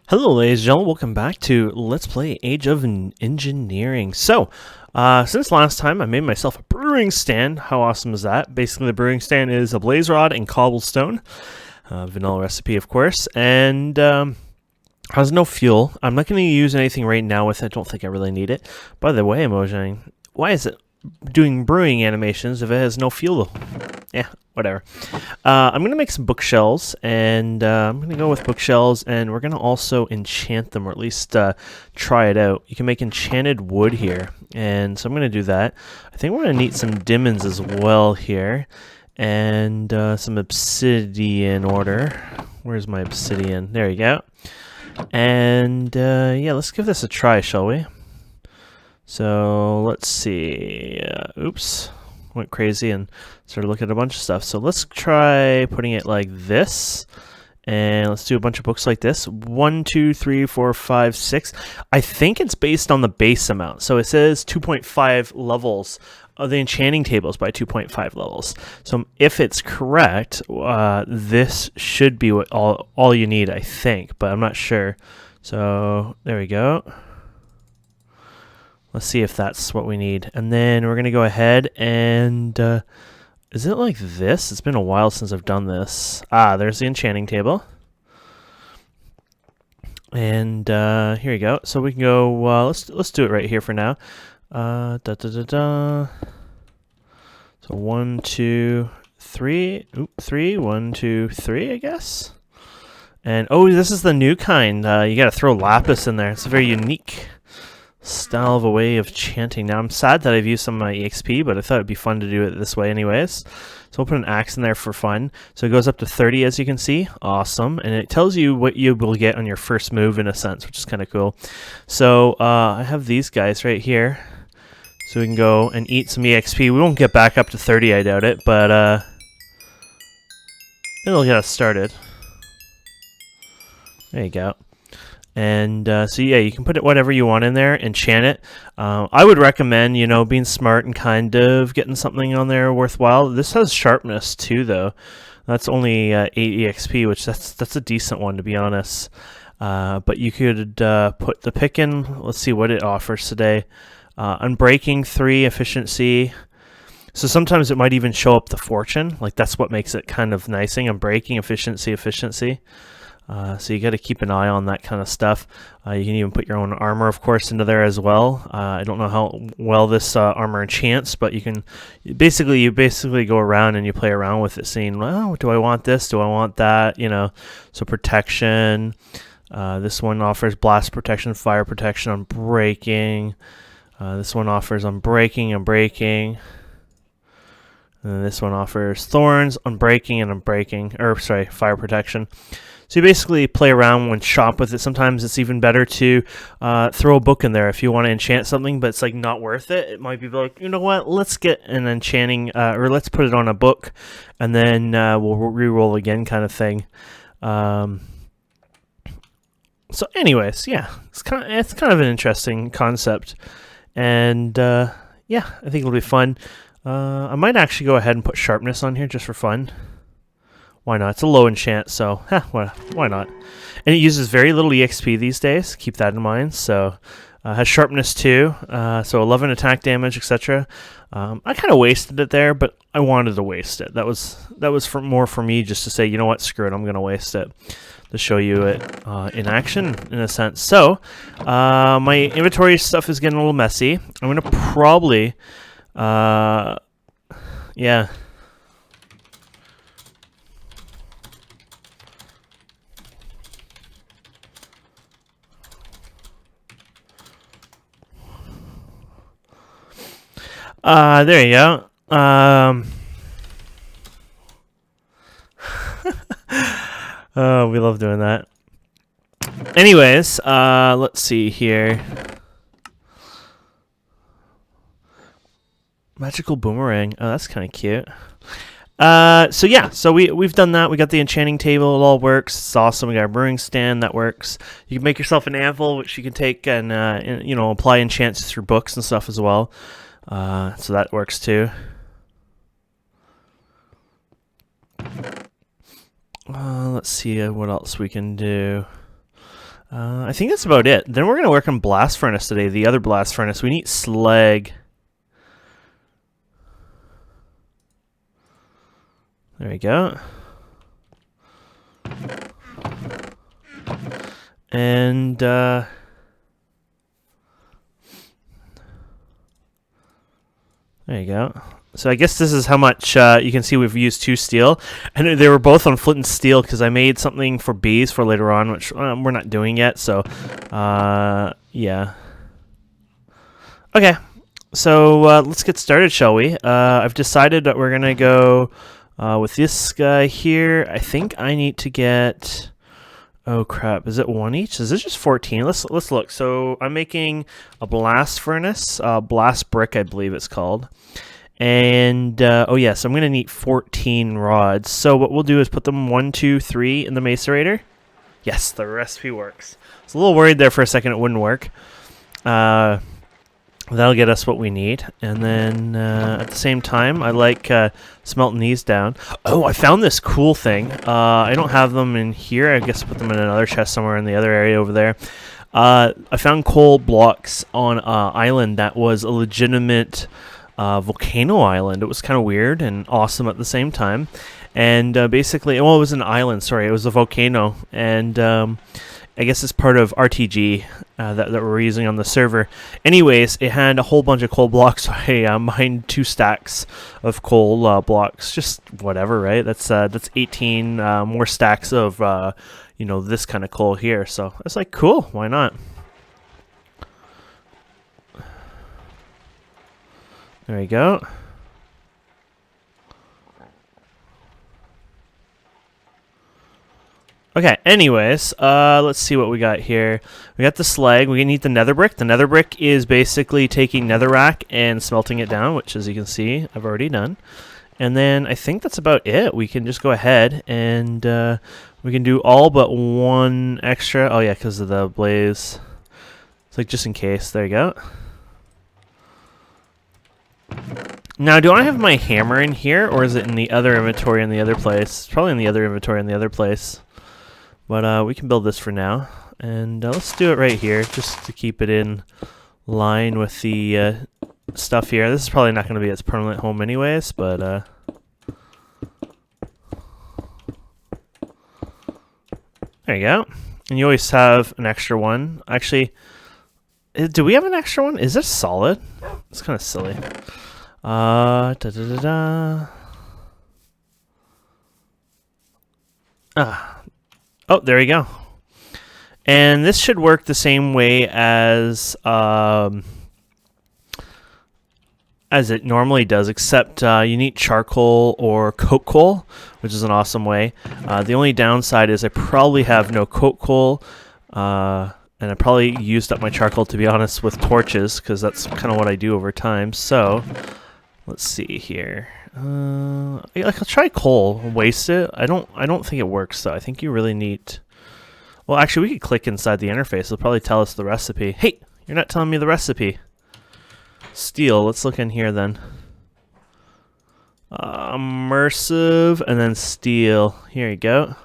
Hello, ladies and gentlemen. Welcome back to Let's Play Age of Engineering. Since last time, I made myself a brewing stand. How awesome is that? Basically, the brewing stand is a blaze rod and cobblestone. Vanilla recipe, of course. And has no fuel. I'm not going to use anything right now with it. I don't think I really need it. By the way, Mojang, why is it doing brewing animations if it has no fuel? Yeah, whatever. I'm going to make some bookshelves, and I'm going to go with bookshelves, and we're going to also enchant them, or at least try it out. You can make enchanted wood here, and so I'm going to do that. I think we're going to need some diamonds as well here, and some obsidian order. Where's my obsidian? There you go. And yeah, let's give this a try, shall we? So let's see. Oops. Went crazy and started looking at a bunch of stuff. So let's try putting it like this. And let's do a bunch of books like this. 1, 2, 3, 4, 5, 6. I think it's based on the base amount. So it says 2.5 levels of the enchanting tables by 2.5 levels. So if it's correct, this should be what all you need, I think. But I'm not sure. So there we go. Let's see if that's what we need. And then we're going to go ahead and... is it like this? It's been a while since I've done this. Ah, there's the enchanting table. And here we go. So we can go... let's do it right here for now. So 1, 2, 3. Oop, 3. 1, 2, 3, I guess. And oh, this is the new kind. You got to throw lapis in there. It's a very unique style of a way of chanting. Now I'm sad that I've used some of my EXP, but I thought it'd be fun to do it this way anyways. So we'll put an axe in there for fun. So it goes up to 30, as you can see. Awesome. And it tells you what you will get on your first move in a sense, which is kind of cool. So I have these guys right here. So we can go and eat some EXP. We won't get back up to 30, I doubt it, but it'll get us started. There you go. And so yeah, you can put it whatever you want in there, enchant it. I would recommend, you know, being smart and kind of getting something on there worthwhile. This has sharpness too, though. That's only 8 EXP, which that's a decent one, to be honest. But you could put the pick in. Let's see what it offers today. Unbreaking 3 efficiency. So sometimes it might even show up the fortune. Like that's what makes it kind of nicing. Unbreaking efficiency. So you got to keep an eye on that kind of stuff. You can even put your own armor, of course, into there as well. I don't know how well this armor enchants, but you can basically go around and you play around with it, seeing, well, do I want this? Do I want that? You know, so protection. This one offers blast protection, fire protection, unbreaking. This one offers unbreaking. And then this one offers thorns, unbreaking, and fire protection. So you basically play around and shop with it. Sometimes it's even better to throw a book in there if you want to enchant something, but it's like not worth it. It might be like, you know what, let's get an enchanting, or let's put it on a book, and then we'll re-roll again kind of thing. So anyways, yeah, it's kind of an interesting concept. And yeah, I think it'll be fun. I might actually go ahead and put sharpness on here just for fun. Why not? It's a low enchant, so why not? And it uses very little EXP these days. Keep that in mind. So has sharpness too. So 11 attack damage, etc. I kind of wasted it there, but I wanted to waste it. That was more for me, just to say, you know what, screw it, I'm gonna waste it to show you it in action in a sense. So my inventory stuff is getting a little messy. I'm gonna probably yeah. There you go. Oh, we love doing that. Anyways, let's see here. Magical boomerang. Oh, that's kind of cute. So yeah, so we've done that. We got the enchanting table. It all works. It's awesome. We got a brewing stand that works. You can make yourself an anvil, which you can take and you know, apply enchants through books and stuff as well. So that works too. Let's see what else we can do. I think that's about it. Then we're going to work on blast furnace today, the other blast furnace. We need slag. There we go. And there you go. So I guess this is how much you can see we've used 2 steel. And they were both on flint and steel because I made something for bees for later on, which we're not doing yet. So, yeah. Okay. So let's get started, shall we? I've decided that we're going to go with this guy here. I think I need to get... Oh crap, is it 1 each? Is this just 14? Let's look. So I'm making a blast furnace, blast brick I believe it's called. And oh yes, I'm gonna need 14 rods. So what we'll do is put them 1, 2, 3 in the macerator. Yes, the recipe works. I was a little worried there for a second it wouldn't work. That'll get us what we need. And then at the same time, I like smelting these down. Oh, I found this cool thing. I don't have them in here. I guess I put them in another chest somewhere in the other area over there. I found coal blocks on an island that was a legitimate volcano island. It was kind of weird and awesome at the same time. And basically, well, it was an island. Sorry, it was a volcano. And I guess it's part of RTG that we're using on the server. Anyways, it had a whole bunch of coal blocks. So I mined 2 stacks of coal blocks. Just whatever, right? That's 18 more stacks of you know, this kind of coal here. So it's like, cool, why not? There you go. Okay, anyways, let's see what we got here. We got the slag. We need the nether brick. The nether brick is basically taking netherrack and smelting it down, which, as you can see, I've already done. And then I think that's about it. We can just go ahead and we can do all but 1 extra. Oh, yeah, because of the blaze. It's like just in case. There you go. Now, do I have my hammer in here, or is it in the other inventory in the other place? It's probably in the other inventory in the other place. But we can build this for now. And let's do it right here, just to keep it in line with the stuff here. This is probably not going to be its permanent home anyways, but... There you go. And you always have an extra one. Actually, do we have an extra one? Is this solid? It's kind of silly. Oh, there we go. And this should work the same way as it normally does, except you need charcoal or coke coal, which is an awesome way. The only downside is I probably have no coke coal, and I probably used up my charcoal, to be honest, with torches, because that's kind of what I do over time. So, let's see here. I'll try coal. Waste it. I don't think it works though. I think you really need. Well, actually, we could click inside the interface. It'll probably tell us the recipe. Hey, you're not telling me the recipe. Steel. Let's look in here then. Immersive and then steel. Here you go.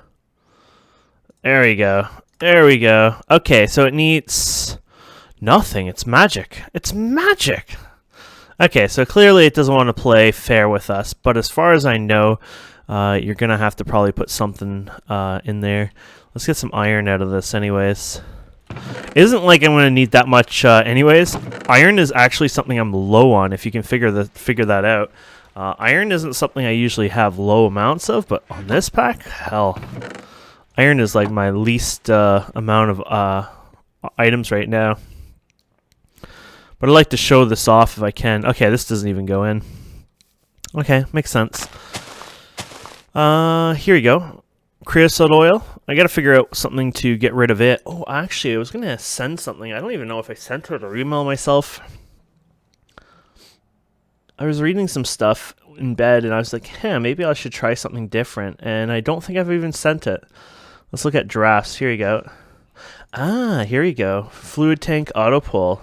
There we go. There we go. Okay, so it needs nothing. It's magic. It's magic. Okay, so clearly it doesn't want to play fair with us, but as far as I know, you're going to have to probably put something in there. Let's get some iron out of this anyways. It isn't like I'm going to need that much anyways. Iron is actually something I'm low on, if you can figure that out. Iron isn't something I usually have low amounts of, but on this pack, hell. Iron is like my least amount of items right now. But I'd like to show this off if I can. Okay, this doesn't even go in. Okay, makes sense. Here you go. Creosote oil. I gotta figure out something to get rid of it. Oh, actually, I was gonna send something. I don't even know if I sent it or emailed myself. I was reading some stuff in bed, and I was like, hey, maybe I should try something different. And I don't think I've even sent it. Let's look at drafts. Here you go. Ah, here you go. Fluid tank auto pull.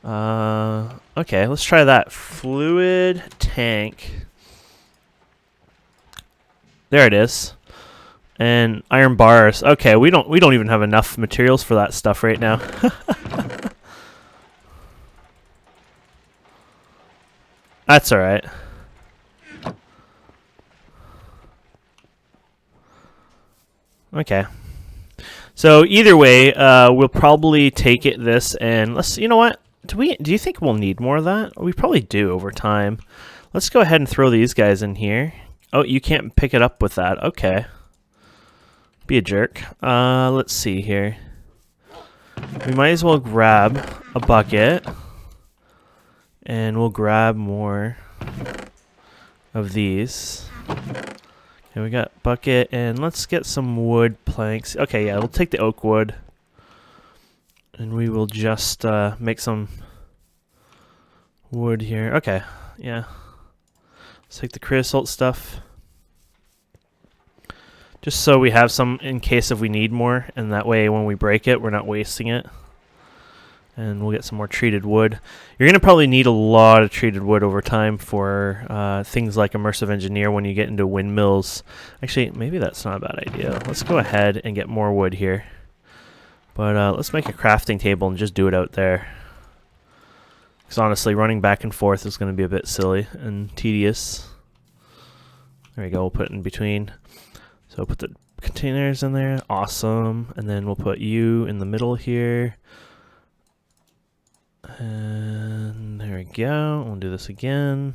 Okay, let's try that. Fluid tank. There it is. And iron bars. Okay, we don't even have enough materials for that stuff right now. That's all right. Okay. So either way, we'll probably take it this and let's. You know what? Do you think we'll need more of that? We probably do over time. Let's go ahead and throw these guys in here. Oh, you can't pick it up with that. Okay. Be a jerk. Let's see here. We might as well grab a bucket. And we'll grab more of these. Okay, we got bucket, and let's get some wood planks. Okay, yeah, we'll take the oak wood. And we will just make some wood here. Okay, yeah. Let's take the creosote stuff. Just so we have some in case if we need more, and that way when we break it, we're not wasting it. And we'll get some more treated wood. You're going to probably need a lot of treated wood over time for things like Immersive Engineer when you get into windmills. Actually, maybe that's not a bad idea. Let's go ahead and get more wood here. But let's make a crafting table and just do it out there. Because honestly, running back and forth is going to be a bit silly and tedious. There we go, we'll put it in between. So we'll put the containers in there. Awesome. And then we'll put you in the middle here. And there we go. We'll do this again.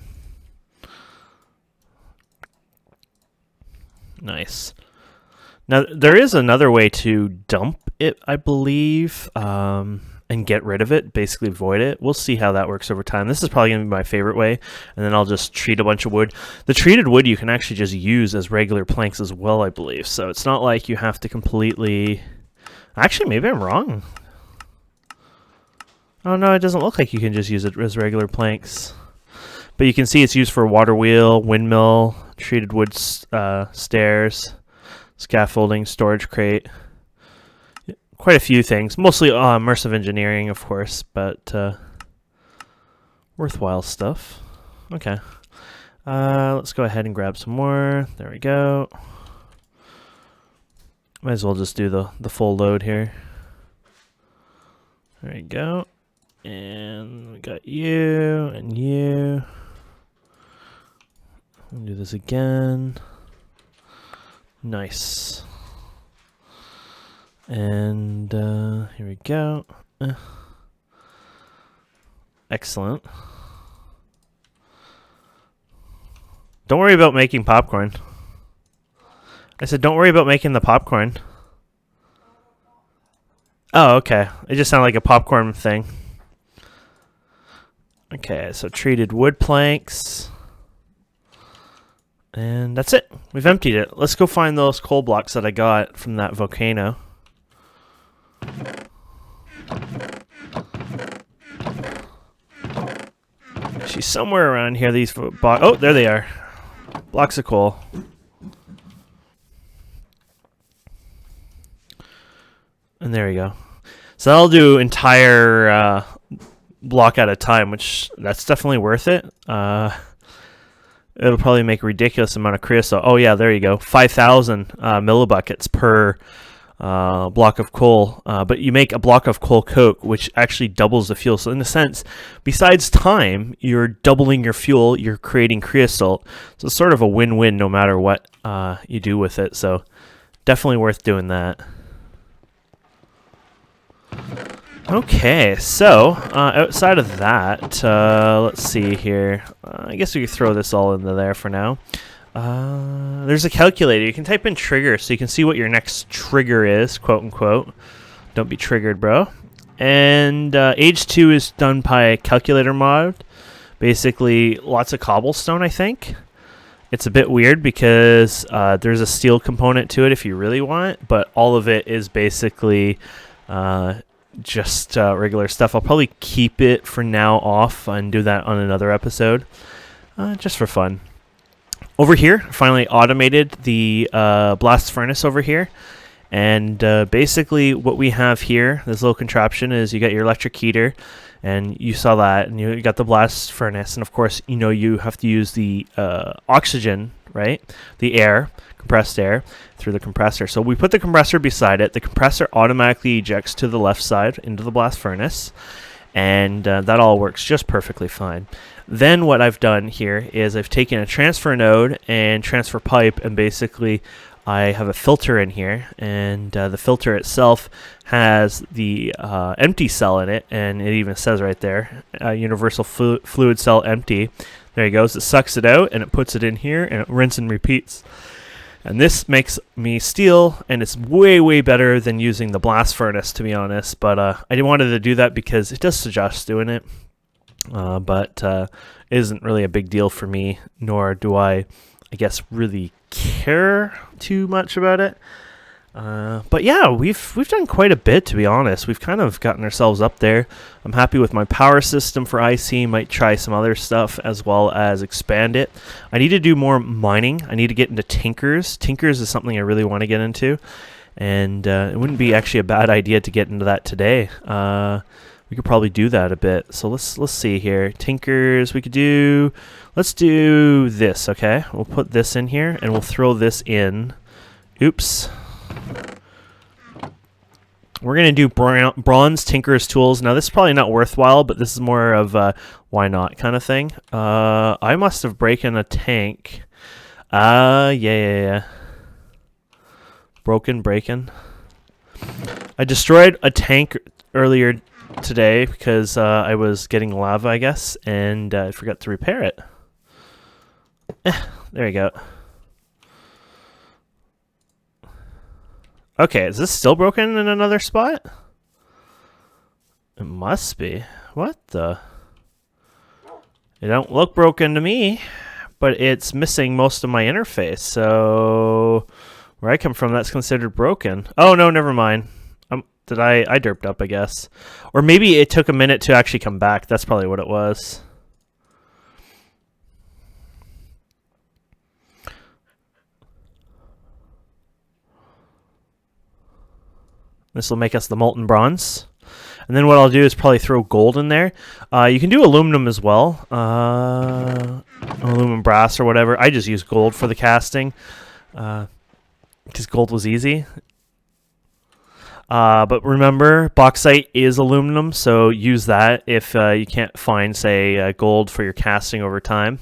Nice. Now, there is another way to dump it, I believe, and get rid of it, basically void it. We'll see how that works over time. This is probably going to be my favorite way, and then I'll just treat a bunch of wood. The treated wood you can actually just use as regular planks as well, I believe. So it's not like you have to completely... Actually, maybe I'm wrong. Oh no, it doesn't look like you can just use it as regular planks. But you can see it's used for water wheel, windmill, treated wood stairs, scaffolding, storage crate. Quite a few things. Mostly immersive engineering, of course, but worthwhile stuff. Okay. Let's go ahead and grab some more. There we go. Might as well just do the full load here. There you go. And we got you and you. We'll do this again. Nice. And here we go. Excellent. Don't worry about making popcorn. I said don't worry about making the popcorn. Oh, okay. It just sounded like a popcorn thing. Okay, so treated wood planks. And that's it. We've emptied it. Let's go find those coal blocks that I got from that volcano. She's somewhere around here. These oh, there they are. Blocks of coal. And there we go. So I'll do entire block at a time, which that's definitely worth it. It'll probably make a ridiculous amount of creosote. Oh yeah, there you go. 5,000 millibuckets per block of coal. But you make a block of coal coke, which actually doubles the fuel. So in a sense, besides time, you're doubling your fuel. You're creating creosote. So it's sort of a win-win no matter what you do with it. So definitely worth doing that. Okay, so outside of that, let's see here. I guess we could throw this all into there for now. There's a calculator. You can type in trigger so you can see what your next trigger is, quote unquote. Don't be triggered, bro. And age 2 is done by calculator mod. Basically, lots of cobblestone, I think. It's a bit weird because there's a steel component to it if you really want, but all of it is basically just regular stuff. I'll probably keep it for now off and do that on another episode, just for fun. Over here, finally automated the blast furnace over here. And basically what we have here, this little contraption, is you got your electric heater, and you saw that, and you got the blast furnace, and of course, you know, you have to use the oxygen right? The air, compressed air, through the compressor. So we put the compressor beside it. The compressor automatically ejects to the left side into the blast furnace, and that all works just perfectly fine. Then what I've done here is I've taken a transfer node and transfer pipe, and basically I have a filter in here, and the filter itself has the empty cell in it, and it even says right there, universal fluid cell empty. There it goes. It sucks it out, and it puts it in here, and it rinse and repeats. And this makes me steel, and it's way, way better than using the blast furnace, to be honest. But I didn't wanted to do that because it does suggest doing it. But it isn't really a big deal for me, nor do I guess, really care too much about it. But yeah, we've done quite a bit, to be honest. We've kind of gotten ourselves up there. I'm happy with my power system for IC. Might try some other stuff as well as expand it. I need to do more mining. I need to get into Tinkers. Tinkers is something I really want to get into, and it wouldn't be actually a bad idea to get into that today. We could probably do that a bit. So let's see here. Tinkers, we could do. Let's do this. Okay, we'll put this in here, and we'll throw this in. Oops. We're gonna do bronze Tinker's tools. Now this is probably not worthwhile, but this is more of a why not kind of thing. I must have broken a tank. Yeah. Breaking. I destroyed a tank earlier today because I was getting lava, I guess, and I forgot to repair it. There you go. Okay, is this still broken in another spot? It must be. What the? It don't look broken to me, but it's missing most of my interface, so where I come from, that's considered broken. Oh, no, never mind. I derped up, I guess. Or maybe it took a minute to actually come back. That's probably what it was. This will make us the molten bronze. And then what I'll do is probably throw gold in there. You can do aluminum as well. Aluminum brass or whatever. I just use gold for the casting. Because gold was easy. But remember, bauxite is aluminum, so use that if you can't find, say, gold for your casting over time.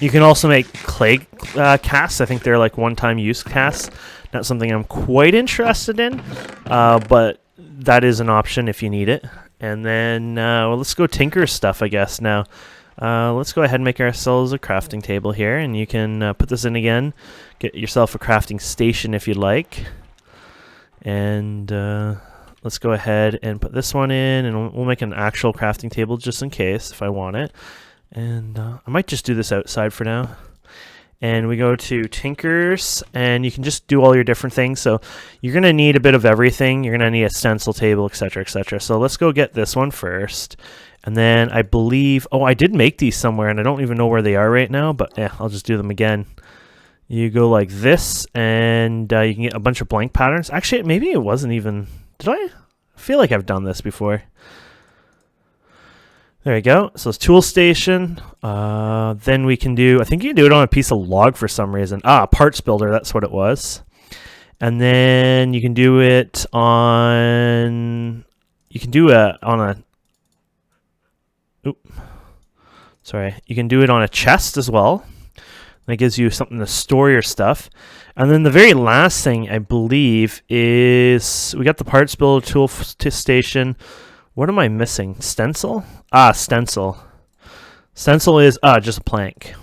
You can also make clay casts. I think they're like one-time use casts. Not something I'm quite interested in, but that is an option if you need it. And then, well, let's go tinker stuff, I guess, now. Let's go ahead and make ourselves a crafting table here, and you can put this in again. Get yourself a crafting station if you'd like. And let's go ahead and put this one in, and we'll make an actual crafting table just in case if I want it. And I might just do this outside for now. And we go to Tinkers, and you can just do all your different things. So you're going to need a bit of everything. You're going to need a stencil table, etc., etc. So let's go get this one first. And then I believe, oh, I did make these somewhere, and I don't even know where they are right now, but yeah, I'll just do them again. You go like this, and you can get a bunch of blank patterns. Actually, maybe it wasn't even, did I feel like I've done this before. There you go. So it's tool station. Then we can do, I think you can do it on a piece of log for some reason. Parts builder, that's what it was. And then you can do it on, you can do it on a, sorry, you can do it on a chest as well. That gives you something to store your stuff. And then the very last thing, I believe, is we got the parts builder tool station. What am I missing? Stencil? Stencil. Stencil is just a plank.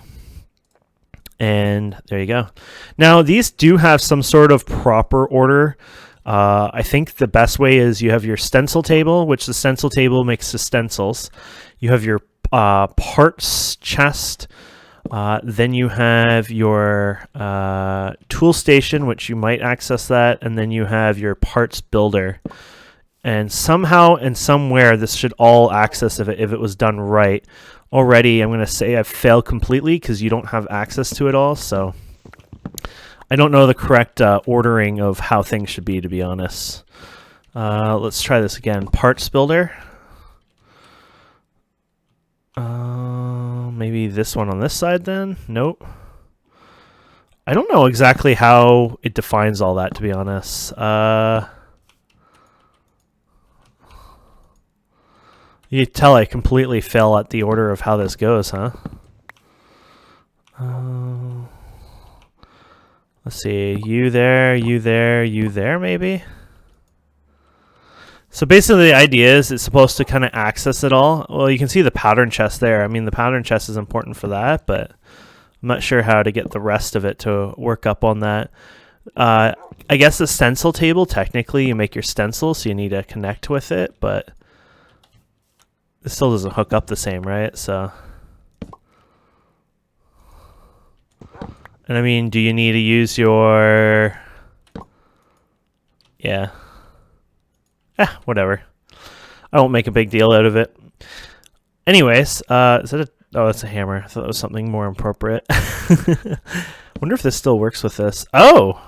And there you go. Now, these do have some sort of proper order. I think the best way is you have your stencil table, which the stencil table makes the stencils. You have your parts chest. Then you have your tool station, which you might access that. And then you have your parts builder. And somehow and somewhere this should all access if it was done right. Already, I'm going to say I've failed completely because you don't have access to it all. So I don't know the correct ordering of how things should be, to be honest. Let's try this again. Parts builder. maybe this one on this side then? Nope. I don't know exactly how it defines all that, to be honest. You can tell I completely fail at the order of how this goes, huh? Let's see. You there, you there, you there, maybe? So basically the idea is it's supposed to kind of access it all. Well, you can see the pattern chest there. I mean, the pattern chest is important for that, but I'm not sure how to get the rest of it to work up on that. I guess the stencil table, technically you make your stencil, so you need to connect with it, but it still doesn't hook up the same, right? So, and I mean, do you need to use your, yeah. Whatever. I won't make a big deal out of it. Anyways, is that a... Oh, that's a hammer. I thought it was something more appropriate. Wonder if this still works with this. Oh!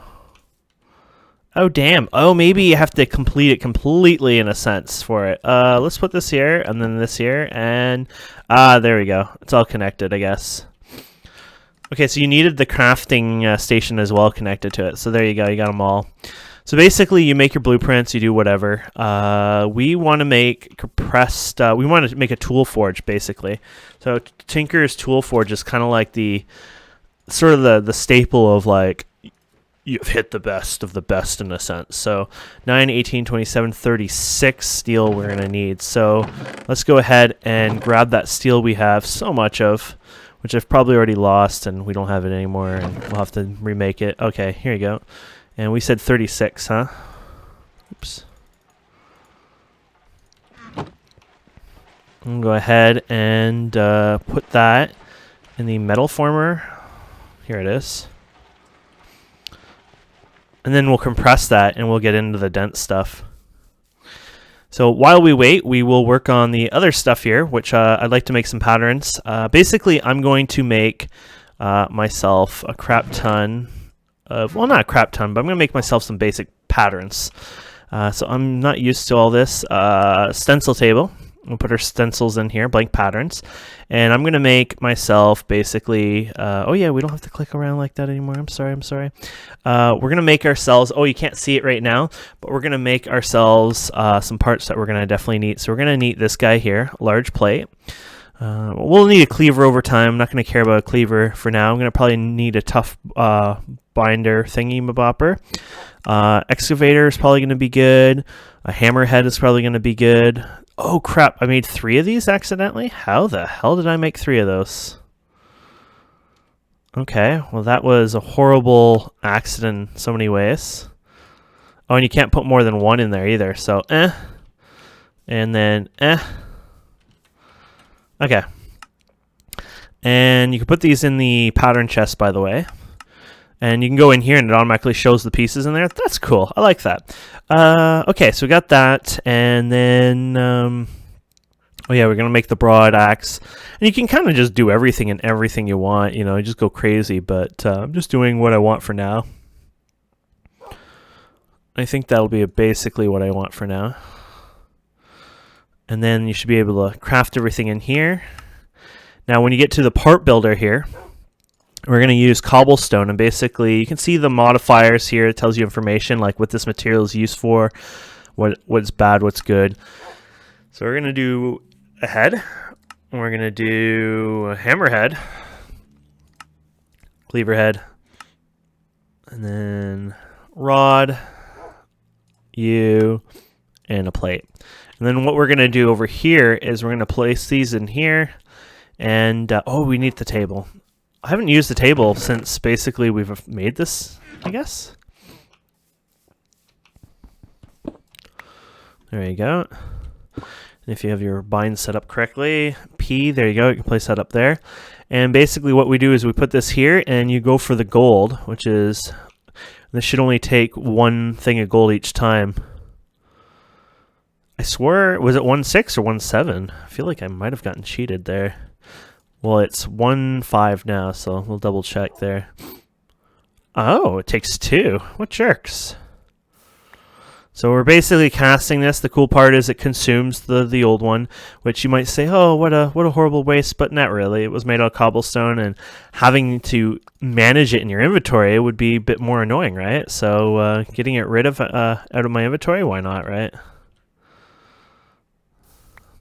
Oh, damn. Oh, maybe you have to complete it completely in a sense for it. Let's put this here, and then this here, and... there we go. It's all connected, I guess. Okay, so you needed the crafting station as well connected to it. So there you go. You got them all. So basically, you make your blueprints, you do whatever. We want to make compressed. We want to make a tool forge, basically. So Tinker's tool forge is kind of like the sort of the staple of like you've hit the best of the best in a sense. So 9, 18, 27, 36 steel we're gonna need. So let's go ahead and grab that steel we have so much of, which I've probably already lost, and we don't have it anymore, and we'll have to remake it. Okay, here you go. And we said 36, huh? Oops. I'm gonna go ahead and put that in the metal former. Here it is. And then we'll compress that and we'll get into the dense stuff. So while we wait, we will work on the other stuff here, which I'd like to make some patterns. Basically, I'm going to make myself a crap ton of, well, not a crap ton, but I'm going to make myself some basic patterns. So I'm not used to all this. Stencil table. We'll put our stencils in here, blank patterns. And I'm going to make myself basically, oh yeah, we don't have to click around like that anymore. I'm sorry. We're going to make ourselves, oh, you can't see it right now, but we're going to make ourselves some parts that we're going to definitely need. So we're going to need this guy here, large plate. We'll need a cleaver over time. I'm not going to care about a cleaver for now. I'm going to probably need a tough binder thingy-mabopper. Excavator is probably going to be good. A hammerhead is probably going to be good. Oh crap, I made 3 of these accidentally? How the hell did I make 3 of those? Okay, well that was a horrible accident in so many ways. Oh, and you can't put more than 1 in there either, so and then okay. And you can put these in the pattern chest, by the way. And you can go in here and it automatically shows the pieces in there. That's cool. I like that. Okay, so we got that. And then, oh yeah, we're going to make the broad axe. And you can kind of just do everything and everything you want. You know, just go crazy. But I'm just doing what I want for now. I think that'll be basically what I want for now. And then you should be able to craft everything in here. Now, when you get to the part builder here, we're going to use cobblestone, and basically you can see the modifiers here. It tells you information like what this material is used for, what's bad, what's good. So we're going to do a head, and we're going to do a hammerhead, cleaver head, and then rod, and a plate. And then what we're going to do over here is we're going to place these in here, and oh, we need the table. I haven't used the table since basically we've made this, I guess. There you go. And if you have your bind set up correctly, P, there you go, you can place that up there. And basically what we do is we put this here and you go for the gold, which is, this should only take 1 thing of gold each time. I swore, was it 1.6 or 1.7? I feel like I might have gotten cheated there. Well, it's 1.5 now, so we'll double check there. Oh, it takes 2. What jerks? So we're basically casting this. The cool part is it consumes the old one, which you might say, oh, what a horrible waste, but not really. It was made out of cobblestone, and having to manage it in your inventory would be a bit more annoying, right? So getting it rid of out of my inventory, why not, right?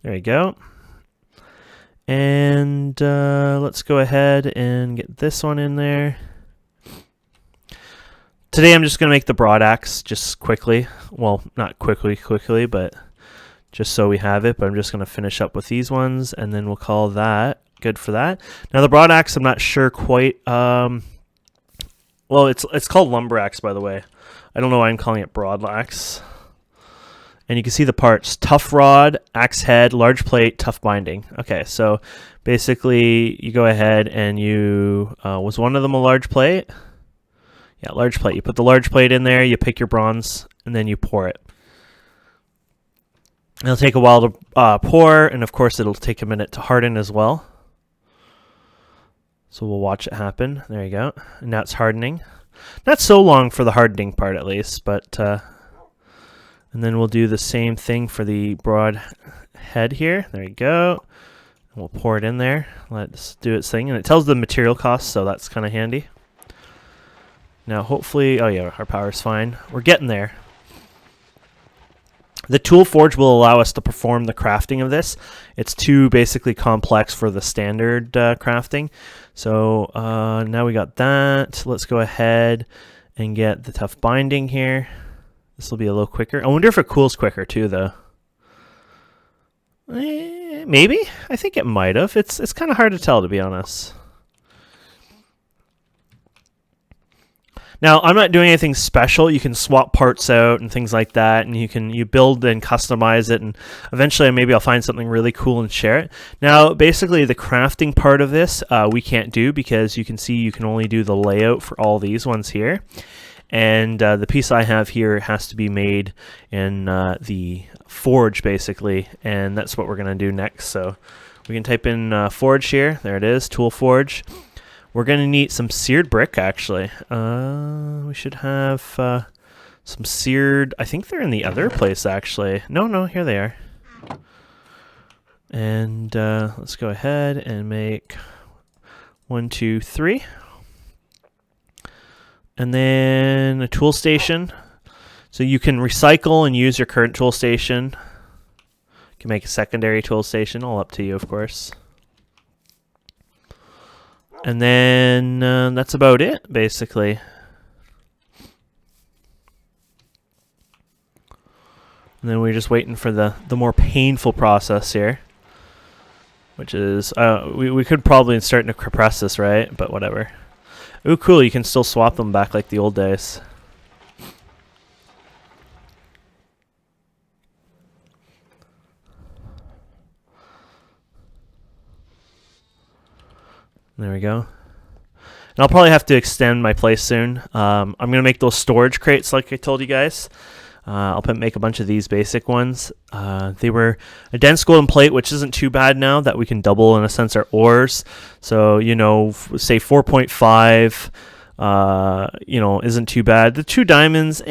There you go. And let's go ahead and get this one in there. Today I'm just going to make the broad axe just quickly. Well, not quickly, but just so we have it. But I'm just going to finish up with these ones, and then we'll call that good for that. Now the broad axe, I'm not sure quite. Well, it's called lumber axe, by the way. I don't know why I'm calling it broad axe. And you can see the parts: tough rod, axe head, large plate, tough binding. Okay, so basically you go ahead and you was one of them a large plate? Yeah, large plate. You put the large plate in there, you pick your bronze, and then you pour it. It'll take a while to pour, and of course it'll take a minute to harden as well. So we'll watch it happen. There you go. And now it's hardening. Not so long for the hardening part at least, but... and then we'll do the same thing for the broad head here. There you go. And we'll pour it in there. Let's do its thing. And it tells the material cost, so that's kind of handy. Now, hopefully... Oh, yeah, our power's fine. We're getting there. The tool forge will allow us to perform the crafting of this. It's too basically complex for the standard crafting. So now we got that. Let's go ahead and get the tough binding here. This will be a little quicker. I wonder if it cools quicker, too, though. Maybe? I think it might have. It's kind of hard to tell, to be honest. Now, I'm not doing anything special. You can swap parts out and things like that, and you build and customize it, and eventually maybe I'll find something really cool and share it. Now, basically, the crafting part of this we can't do because you can see you can only do the layout for all these ones here. And the piece I have here has to be made in the forge, basically, and that's what we're going to do next. So we can type in forge here. There it is, tool forge. We're going to need some seared brick, actually. We should have some seared... I think they're in the other place, actually. No, here they are. And let's go ahead and make 1, 2, 3. And then a tool station. So you can recycle and use your current tool station. You can make a secondary tool station, all up to you, of course. And then that's about it, basically. And then we're just waiting for the more painful process here. Which is, we could probably start to compress this, right? But whatever. Ooh, cool, you can still swap them back like the old days. There we go. And I'll probably have to extend my place soon. I'm going to make those storage crates like I told you guys. I'll make a bunch of these basic ones. They were a dense golden plate, which isn't too bad now that we can double, in a sense, our ores. So, you know, say 4.5, you know, isn't too bad. The 2 diamonds,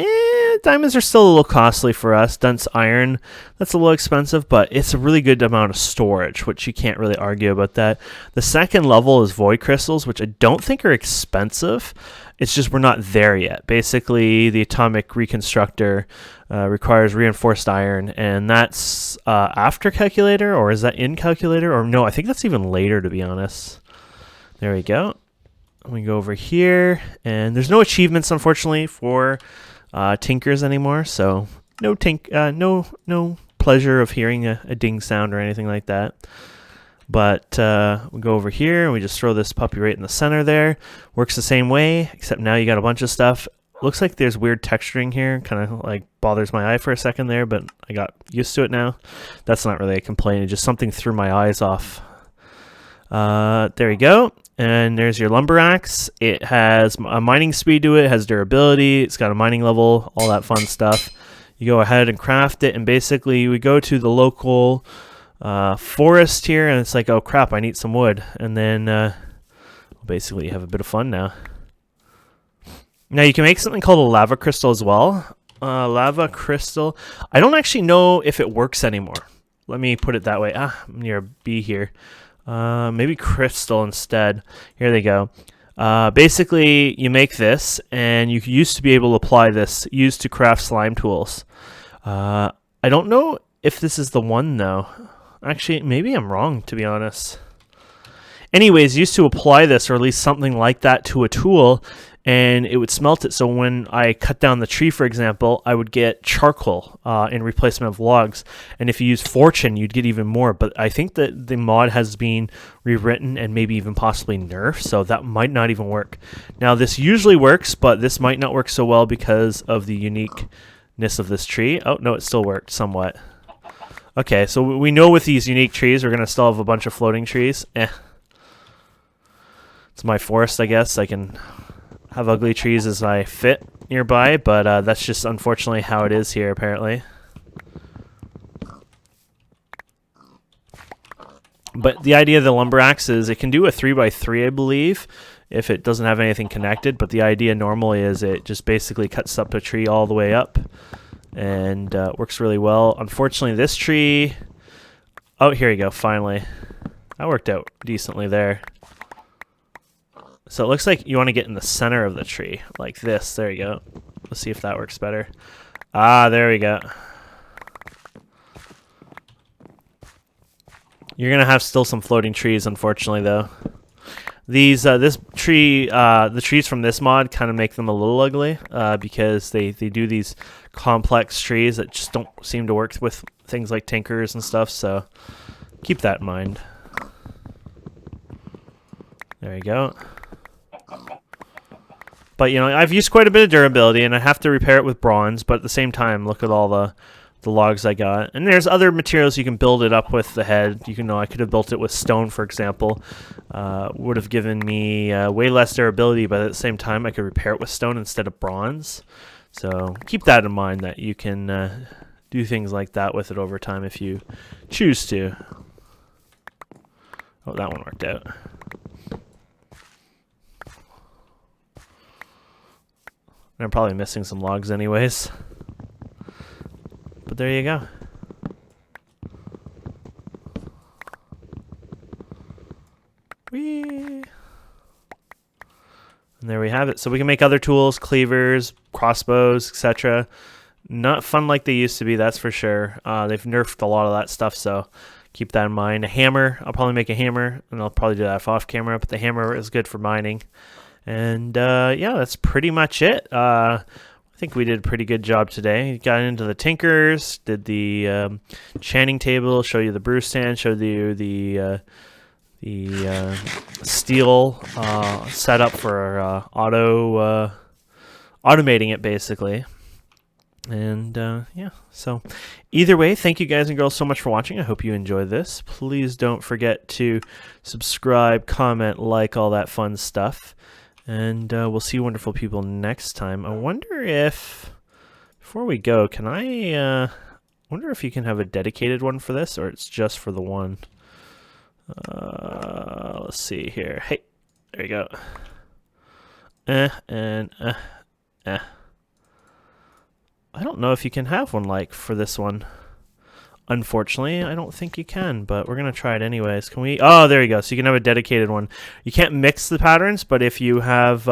diamonds are still a little costly for us. Dense iron, that's a little expensive, but it's a really good amount of storage, which you can't really argue about that. The second level is void crystals, which I don't think are expensive. It's just we're not there yet. Basically, the atomic reconstructor requires reinforced iron, and that's after calculator, or is that in calculator? Or no, I think that's even later, to be honest. There we go. We go over here, and there's no achievements, unfortunately, for tinkers anymore, so no pleasure of hearing a ding sound or anything like that. But we go over here and we just throw this puppy right in the center there. Works the same way, except now you got a bunch of stuff. Looks like there's weird texturing here, kind of like bothers my eye for a second there, but I got used to it now. That's not really a complaint, it's just something threw my eyes off. There we go. And there's your lumber axe. It has a mining speed to it, has durability, it's got a mining level, all that fun stuff. You go ahead and craft it, and basically we go to the local forest here, and it's like, oh crap, I need some wood. And then basically you have a bit of fun now. Now you can make something called a lava crystal as well. Lava crystal. I don't actually know if it works anymore. Let me put it that way. I'm near a B here. Maybe crystal instead. Here they go. Basically, you make this, and you used to be able to apply this, used to craft slime tools. I don't know if this is the one, though. Actually, maybe I'm wrong, to be honest. Anyways, used to apply this, or at least something like that, to a tool, and it would smelt it. So when I cut down the tree, for example, I would get charcoal in replacement of logs. And if you use fortune, you'd get even more. But I think that the mod has been rewritten and maybe even possibly nerfed, so that might not even work. Now, this usually works, but this might not work so well because of the uniqueness of this tree. Oh, no, it still worked somewhat. Okay, so we know with these unique trees, we're going to still have a bunch of floating trees. It's my forest, I guess. I can have ugly trees as I fit nearby, but that's just unfortunately how it is here, apparently. But the idea of the lumber axe is it can do a 3x3, I believe, if it doesn't have anything connected. But the idea normally is it just basically cuts up a tree all the way up, and works really well. Unfortunately, this tree... Oh, here you go, finally. That worked out decently there. So it looks like you want to get in the center of the tree, like this. There you go. Let's see if that works better. Ah, there we go. You're going to have still some floating trees, unfortunately, though. These, this tree, the trees from this mod kind of make them a little ugly, because they do these complex trees that just don't seem to work with things like tinkers and stuff, so keep that in mind. There you go. But, you know, I've used quite a bit of durability, and I have to repair it with bronze, but at the same time, look at all the logs I got. And there's other materials you can build it up with the head. You can know I could have built it with stone, for example. Would have given me way less durability, but at the same time, I could repair it with stone instead of bronze. So keep that in mind, that you can do things like that with it over time if you choose to. Oh, that one worked out. I'm probably missing some logs anyways. But there you go. Whee! And there we have it. So we can make other tools, cleavers, crossbows, etc. Not fun like they used to be, that's for sure. They've nerfed a lot of that stuff, so keep that in mind. A hammer, I'll probably make a hammer, and I'll probably do that off camera, but the hammer is good for mining. And yeah, that's pretty much it. I think we did a pretty good job today. Got into the tinkers, did the enchanting table, show you the brew stand, showed you the steel setup for automating it basically. And yeah, so either way, thank you guys and girls so much for watching. I hope you enjoyed this. Please don't forget to subscribe, comment, like, all that fun stuff. And we'll see you wonderful people next time. I wonder if, before we go, can I wonder if you can have a dedicated one for this, or it's just for the one. Let's see here. Hey, there you go. I don't know if you can have one like for this one. Unfortunately, I don't think you can, but we're going to try it anyways. Can we? Oh, there you go. So you can have a dedicated one. You can't mix the patterns, but if you have,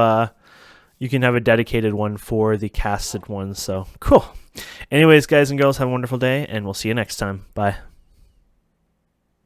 you can have a dedicated one for the casted ones. So cool. Anyways, guys and girls, have a wonderful day, and we'll see you next time. Bye.